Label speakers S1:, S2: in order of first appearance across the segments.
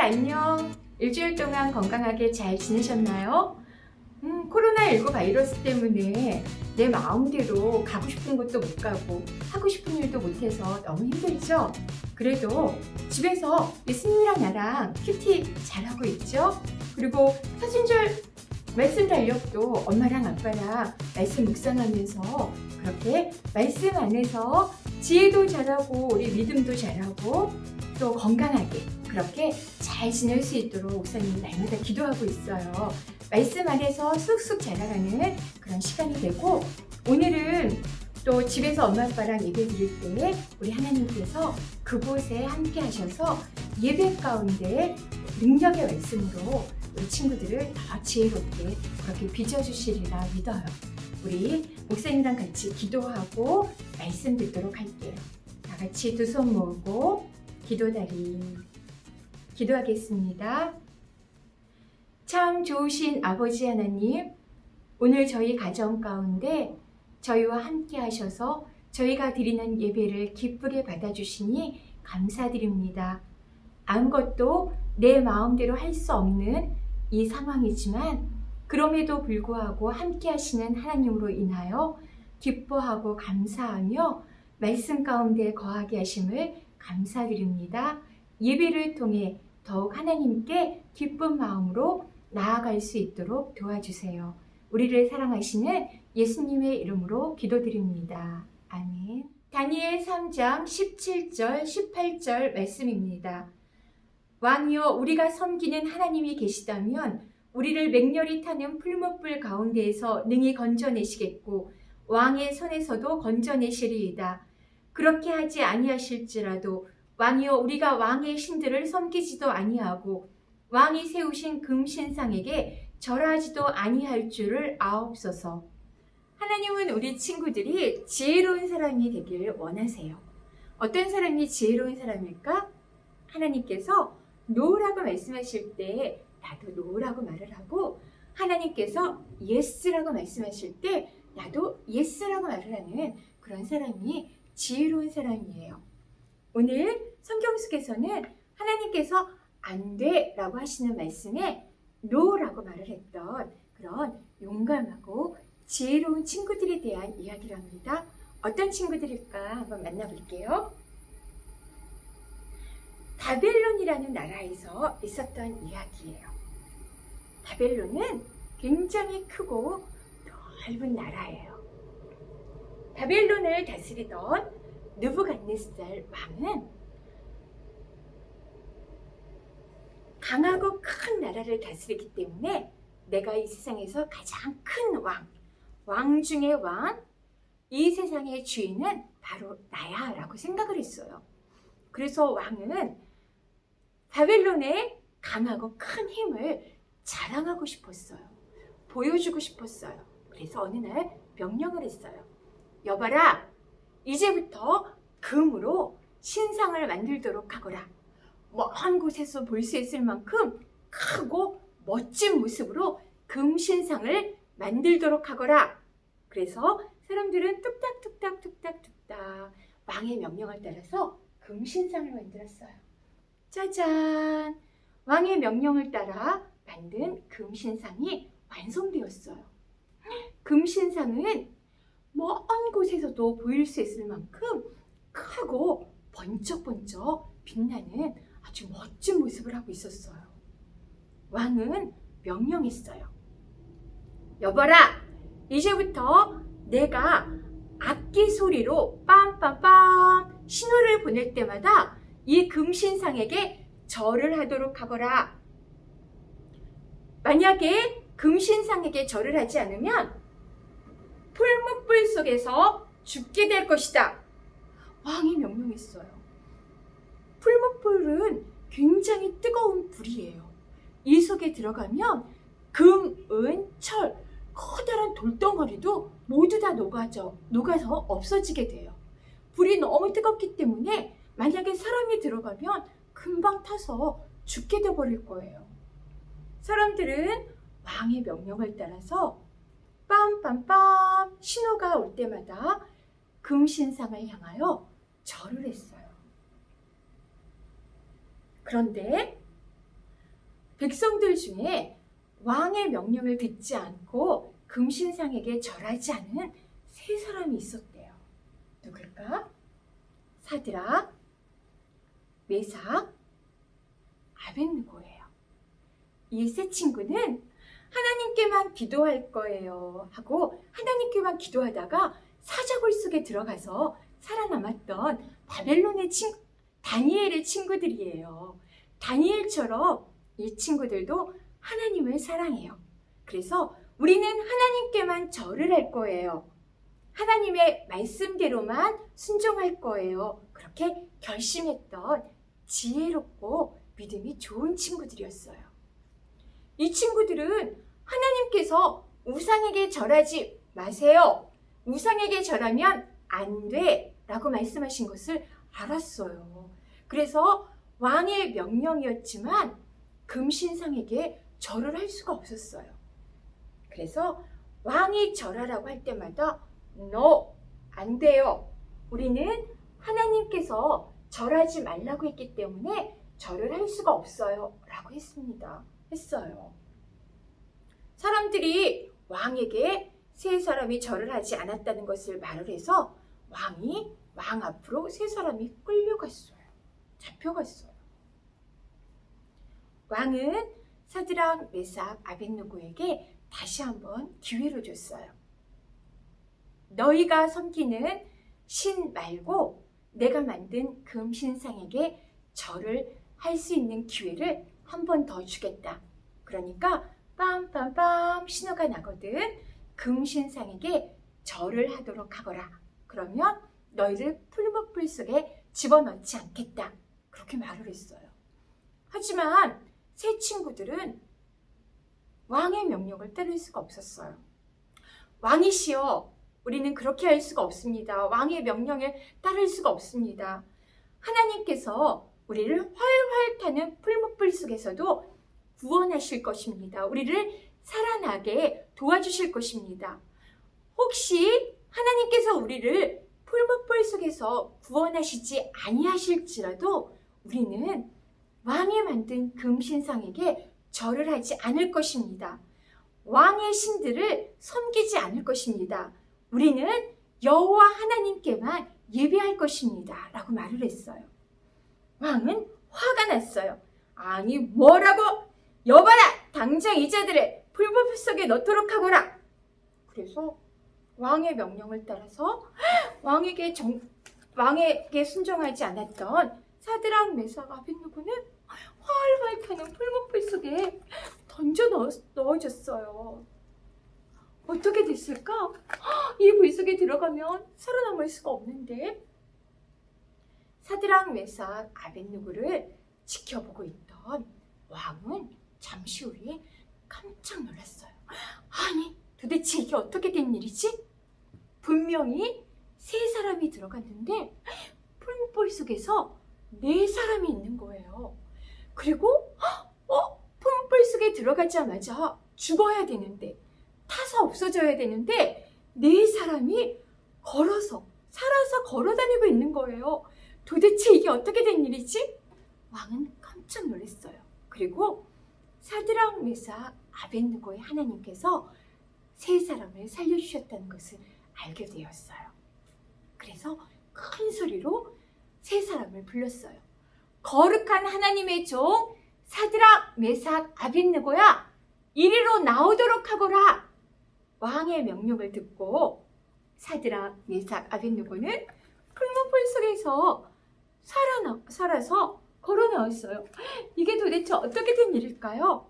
S1: 안녕. 일주일 동안 건강하게 잘 지내셨나요? 코로나19 바이러스 때문에 내 마음대로 가고 싶은 곳도 못 가고 하고 싶은 일도 못해서 너무 힘들죠? 그래도 집에서 예수님이랑 나랑 큐티 잘하고 있죠? 그리고 사순절 말씀 달력도 엄마랑 아빠랑 말씀 묵상하면서 그렇게 말씀 안에서 지혜도 잘하고 우리 믿음도 잘하고 또 건강하게 그렇게 잘 지낼 수 있도록 목사님이 날마다 기도하고 있어요. 말씀 안에서 쑥쑥 자라가는 그런 시간이 되고, 오늘은 또 집에서 엄마 아빠랑 예배 드릴 때 우리 하나님께서 그곳에 함께 하셔서 예배 가운데 능력의 말씀으로 우리 친구들을 더 지혜롭게 그렇게 빚어주시리라 믿어요. 우리 목사님이랑 같이 기도하고 말씀 듣도록 할게요. 다 같이 두 손 모으고 기도다리 기도하겠습니다. 참 좋으신 아버지 하나님, 오늘 저희 가정 가운데 저희와 함께 하셔서 저희가 드리는 예배를 기쁘게 받아주시니 감사드립니다. 아무것도 내 마음대로 할 수 없는 이 상황이지만 그럼에도 불구하고 함께 하시는 하나님으로 인하여 기뻐하고 감사하며 말씀 가운데 거하게 하심을 감사드립니다. 예배를 통해 더욱 하나님께 기쁜 마음으로 나아갈 수 있도록 도와주세요. 우리를 사랑하시는 예수님의 이름으로 기도드립니다. 아멘. 다니엘 3장 17절 18절 말씀입니다. 왕이여, 우리가 섬기는 하나님이 계시다면 우리를 맹렬히 타는 풀무불 가운데에서 능히 건져내시겠고 왕의 손에서도 건져내시리이다. 그렇게 하지 아니하실지라도 왕이여, 우리가 왕의 신들을 섬기지도 아니하고 왕이 세우신 금신상에게 절하지도 아니할 줄을 아옵소서. 하나님은 우리 친구들이 지혜로운 사람이 되기를 원하세요. 어떤 사람이 지혜로운 사람일까? 하나님께서 노라고 말씀하실 때 나도 노라고 말을 하고, 하나님께서 예스라고 말씀하실 때 나도 예스라고 말을 하는 그런 사람이 지혜로운 사람이에요. 오늘 성경 속에서는 하나님께서 안 돼 라고 하시는 말씀에 노라고 말을 했던 그런 용감하고 지혜로운 친구들에 대한 이야기를 합니다. 어떤 친구들일까 한번 만나볼게요. 바벨론이라는 나라에서 있었던 이야기예요. 바벨론은 굉장히 크고 넓은 나라예요. 바벨론을 다스리던 느부갓네살 왕은 강하고 큰 나라를 다스리기 때문에 내가 이 세상에서 가장 큰 왕 중의 왕, 이 세상의 주인은 바로 나야 라고 생각을 했어요. 그래서 왕은 바벨론의 강하고 큰 힘을 자랑하고 싶었어요. 보여주고 싶었어요. 그래서 어느 날 명령을 했어요. 여봐라, 이제부터 금으로 신상을 만들도록 하거라. 먼 곳에서 볼 수 있을 만큼 크고 멋진 모습으로 금신상을 만들도록 하거라. 그래서 사람들은 뚝딱뚝딱 왕의 명령을 따라서 금신상을 만들었어요. 짜잔! 왕의 명령을 따라 만든 금신상이 완성되었어요. 금신상은 먼 곳에서도 보일 수 있을 만큼 크고 번쩍번쩍 빛나는 아주 멋진 모습을 하고 있었어요. 왕은 명령했어요. 여봐라, 이제부터 내가 악기 소리로 빰빰빰 신호를 보낼 때마다 이 금신상에게 절을 하도록 하거라. 만약에 금신상에게 절을 하지 않으면 풀무불 속에서 죽게 될 것이다. 왕이 명령했어요. 풀무불은 굉장히 뜨거운 불이에요. 이 속에 들어가면 금, 은, 철, 커다란 돌덩어리도 모두 다 녹아서 없어지게 돼요. 불이 너무 뜨겁기 때문에 만약에 사람이 들어가면 금방 타서 죽게 돼버릴 거예요. 사람들은 왕의 명령을 따라서 빰빰빰 신호가 올 때마다 금신상을 향하여 절을 했어요. 그런데 백성들 중에 왕의 명령을 듣지 않고 금신상에게 절하지 않은 세 사람이 있었대요. 누굴까? 사드락, 메삭, 아벳느고예요. 이 세 친구는 하나님께만 기도할 거예요 하고 하나님께만 기도하다가 사자굴 속에 들어가서 살아남았던 바벨론의 다니엘의 친구들이에요. 다니엘처럼 이 친구들도 하나님을 사랑해요. 그래서 우리는 하나님께만 절을 할 거예요. 하나님의 말씀대로만 순종할 거예요. 그렇게 결심했던 지혜롭고 믿음이 좋은 친구들이었어요. 이 친구들은 하나님께서 우상에게 절하지 마세요. 우상에게 절하면 안 돼 라고 말씀하신 것을 알았어요. 그래서 왕의 명령이었지만 금신상에게 절을 할 수가 없었어요. 그래서 왕이 절하라고 할 때마다 No, 안 돼요. 우리는 하나님께서 절하지 말라고 했기 때문에 절을 할 수가 없어요 라고 했어요. 사람들이 왕에게 세 사람이 절을 하지 않았다는 것을 말을 해서 왕 앞으로 세 사람이 끌려갔어요. 잡혀갔어요. 왕은 사드락, 메삭, 아벳느고에게 다시 한번 기회를 줬어요. 너희가 섬기는 신 말고 내가 만든 금신상에게 절을 할 수 있는 기회를 한 번 더 주겠다. 그러니까 빰빰빰 신호가 나거든. 금신상에게 절을 하도록 하거라. 그러면 너희를 풀무불 속에 집어넣지 않겠다. 그렇게 말을 했어요. 하지만 세 친구들은 왕의 명령을 따를 수가 없었어요. 왕이시여, 우리는 그렇게 할 수가 없습니다. 왕의 명령을 따를 수가 없습니다. 하나님께서 우리를 활활 타는 풀무불 속에서도 구원하실 것입니다. 우리를 살아나게 도와주실 것입니다. 혹시 하나님께서 우리를 풀무불 속에서 구원하시지 아니하실지라도 우리는 왕이 만든 금신상에게 절을 하지 않을 것입니다. 왕의 신들을 섬기지 않을 것입니다. 우리는 여호와 하나님께만 예배할 것입니다. 라고 말을 했어요. 왕은 화가 났어요. 아니 뭐라고? 여봐라! 당장 이 자들을 풀무불 속에 넣도록 하거라. 그래서 왕의 명령을 따라서 왕에게 순종하지 않았던 사드락, 메삭, 아벳느고는 활활 타는 풀무불 속에 던져 넣어졌어요. 어떻게 됐을까? 이 불 속에 들어가면 살아남을 수가 없는데. 사드락, 메삭, 아벳느고를 지켜보고 있던 왕은 잠시 후에 깜짝 놀랐어요. 아니, 도대체 이게 어떻게 된 일이지? 분명히 세 사람이 들어갔는데 풀무불 속에서 네 사람이 있는 거예요. 그리고 풀무불 속에 들어가자마자 죽어야 되는데, 타서 없어져야 되는데 네 사람이 살아서 걸어 다니고 있는 거예요. 도대체 이게 어떻게 된 일이지? 왕은 깜짝 놀랐어요. 그리고 사드락, 메삭, 아벳느고의 하나님께서 세 사람을 살려주셨다는 것을 알게 되었어요. 그래서 큰 소리로 세 사람을 불렀어요. 거룩한 하나님의 종 사드락, 메삭, 아벳느고야, 이리로 나오도록 하거라. 왕의 명령을 듣고 사드락, 메삭, 아벳느고는 풀무불 속에서 살아서 걸어 나왔어요. 이게 도대체 어떻게 된 일일까요?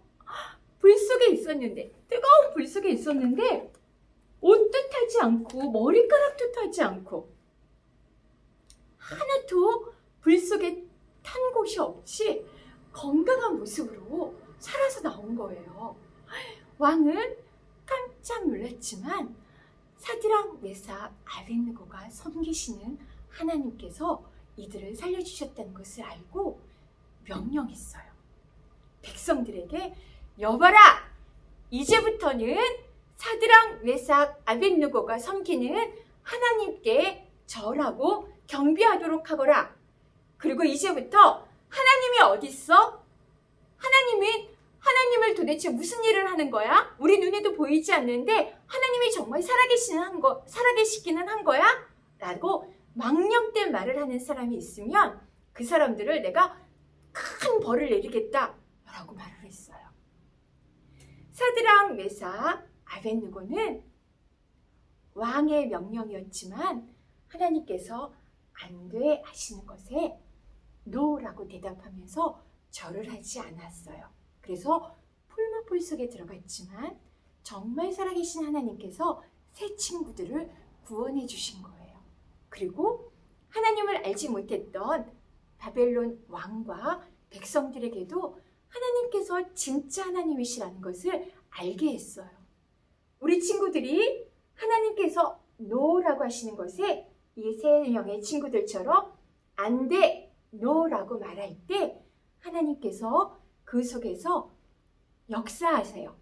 S1: 불 속에 있었는데, 뜨거운 불 속에 있었는데 옷도 타지 않고 머리카락도 타지 않고 하나도 불 속에 탄 곳이 없이 건강한 모습으로 살아서 나온 거예요. 왕은 깜짝 놀랐지만 사드락, 메삭, 아벳느고가 섬기시는 하나님께서 이들을 살려주셨다는 것을 알고 명령했어요. 백성들에게 여봐라! 이제부터는 사드락, 메삭, 아벳느고가 섬기는 하나님께 절하고 경배하도록 하거라. 그리고 이제부터 하나님이 어디 있어? 하나님은 하나님을 도대체 무슨 일을 하는 거야? 우리 눈에도 보이지 않는데 하나님이 정말 살아계시기는 한 거야? 라고 망령된 말을 하는 사람이 있으면 그 사람들을 내가 큰 벌을 내리겠다 라고 말을 했어요. 사드락, 메삭, 아벳느고는 왕의 명령이었지만 하나님께서 안 돼 하시는 것에 노라고 대답하면서 절을 하지 않았어요. 그래서 풀무불 속에 들어갔지만 정말 살아계신 하나님께서 새 친구들을 구원해 주신 거예요. 그리고 하나님을 알지 못했던 바벨론 왕과 백성들에게도 하나님께서 진짜 하나님이시라는 것을 알게 했어요. 우리 친구들이 하나님께서 노라고 하시는 것에 이 세 명의 친구들처럼 안 돼, 노라고 말할 때 하나님께서 그 속에서 역사하세요.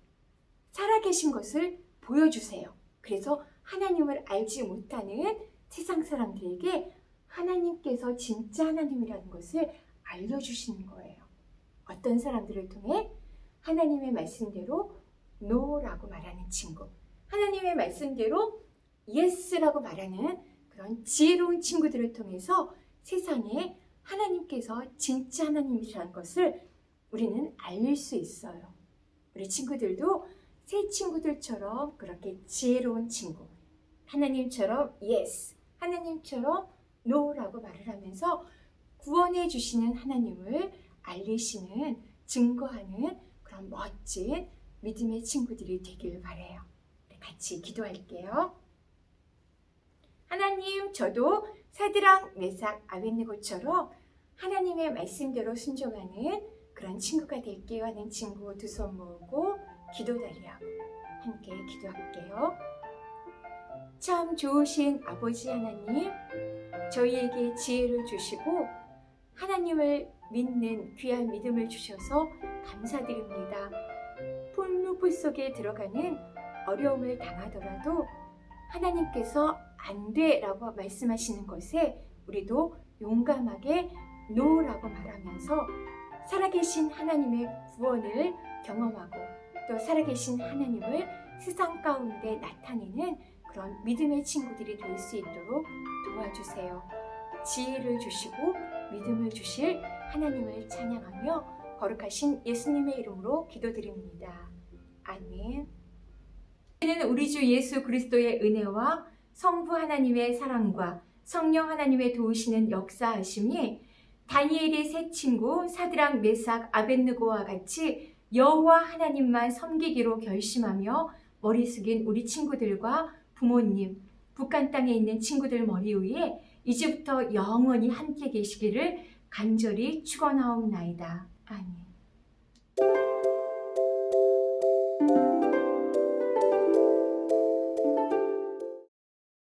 S1: 살아계신 것을 보여주세요. 그래서 하나님을 알지 못하는 세상 사람들에게 하나님께서 진짜 하나님이라는 것을 알려주시는 거예요. 어떤 사람들을 통해? 하나님의 말씀대로 노라고 말하는 친구, 하나님의 말씀대로 예스라고 말하는 그런 지혜로운 친구들을 통해서 세상에 하나님께서 진짜 하나님이라는 것을 우리는 알릴 수 있어요. 우리 친구들도 새 친구들처럼 그렇게 지혜로운 친구, 하나님처럼 yes, 하나님처럼 no라고 말을 하면서 구원해 주시는 하나님을 알리시는, 증거하는 그런 멋진 믿음의 친구들이 되길 바라요. 같이 기도할게요. 하나님, 저도 사드락, 메삭, 아벳느고처럼 하나님의 말씀대로 순종하는 그런 친구가 될게요 하는 친구 두 손 모으고 기도드리라고 함께 기도할게요. 참 좋으신 아버지 하나님, 저희에게 지혜를 주시고 하나님을 믿는 귀한 믿음을 주셔서 감사드립니다. 풀무불 속에 들어가는 어려움을 당하더라도 하나님께서 안 돼라고 말씀하시는 것에 우리도 용감하게 노라고 말하면서 살아계신 하나님의 구원을 경험하고 또 살아계신 하나님을 세상 가운데 나타내는 그런 믿음의 친구들이 될 수 있도록 도와주세요. 지혜를 주시고 믿음을 주실 하나님을 찬양하며 거룩하신 예수님의 이름으로 기도드립니다. 아멘. 우리 주 예수 그리스도의 은혜와 성부 하나님의 사랑과 성령 하나님의 도우시는 역사하심이 다니엘의 세 친구 사드락, 메삭, 아벳느고와 같이 여호와 하나님만 섬기기로 결심하며 머리 숙인 우리 친구들과 부모님, 북한 땅에 있는 친구들 머리 위에 이제부터 영원히 함께 계시기를 간절히 축원하옵나이다. 아멘.